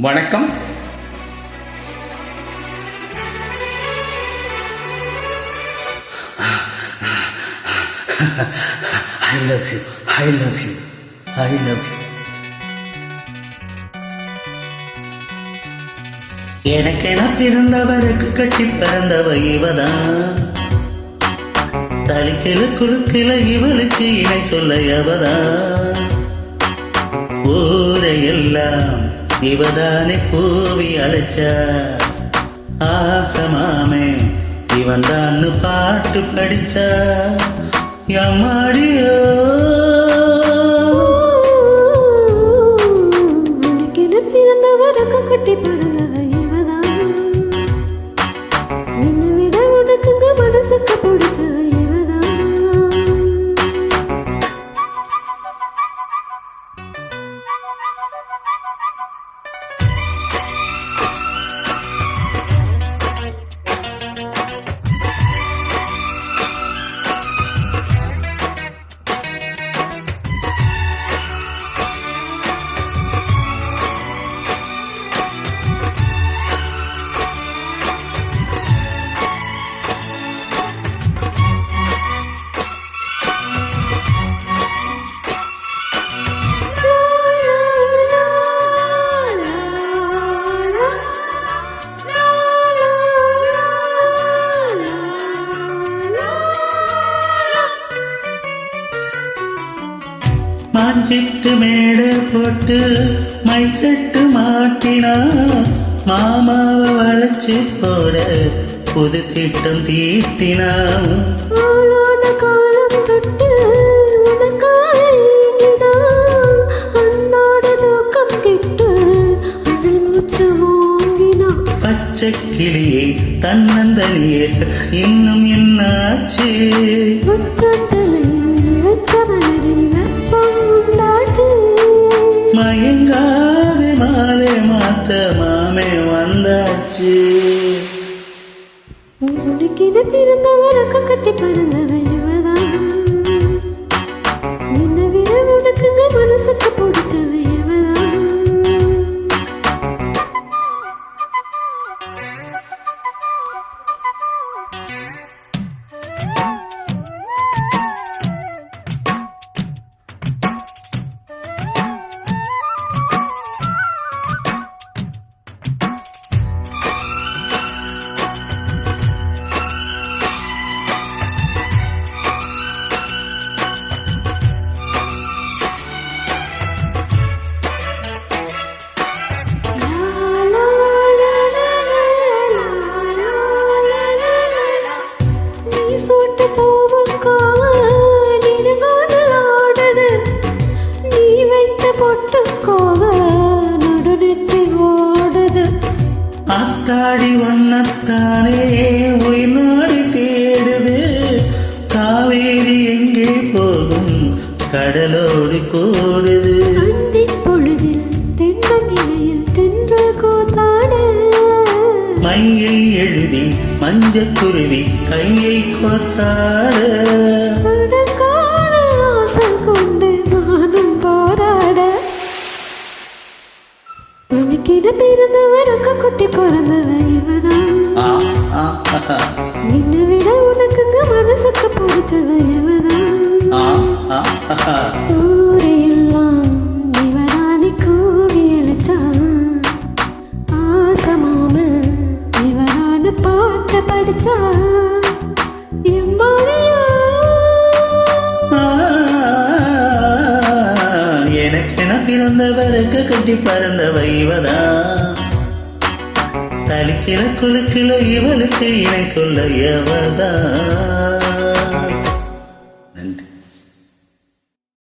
வணக்கம். I love you. I love you. I love you. எனக்கென பிறந்தவருக்கு கட்டி பிறந்தவ இவதான். தலிக்கில குழுக்கில இவளுக்கு இணை சொல்ல எவதான். ஊரையெல்லாம் இவதானே பூவி அழைச்சா. ஆசமாமே இவன் தான் பாட்டு படிச்சா. எம்மாடியோ பிறந்தவருக்கு கட்டி பிறந்தவ இவதான். என்னை விட உனக்குங்க மனசுக்கு பிடிச்சவ இவதான். மாஞ்சிட்டு மேடை போட்டு மைக் செட்டு மாட்டினா. மாமாவை வளைச்சு போட புது திட்டம் தீட்டினா. பச்சை கிளியே தன்னந்தனியே இன்னும் என்னாச்சு. மயங்காது மாலை மாத்த மாமே வந்தாச்சு. உனக்கிட பிறந்தவருக்கு கட்டி பிறந்தவ இவதான். என்னை விட உனக்குங்க மனசுக்கு பிடிச்சவ இவதான். ஆத்தாடி ஒன்னத்தானே உயிர் நாடு தேடுது. காவேரி எங்கே போகும் கடலோடு கூடுது. மையை எழுதி மஞ்சக்குருவி கையை கோர்த்தாட. உனக்கிட பிறந்தவருக்கு குட்டி பிறந்தவ இவதான். என்னை விட உனக்குங்க மனசுக்கு பிடிச்சவ இவதான். ஊரையெல்லாம் இவதானே கூவி அழைச்சா. ஆசமாம இவதான பாட்ட படிச்சா. எனக்கென பிறந்தவருக்கு கட்டி பறந்தவ இவதான். தலிக்கில குழுக்கில இவளுக்கு இணை சொல்ல எவதான்.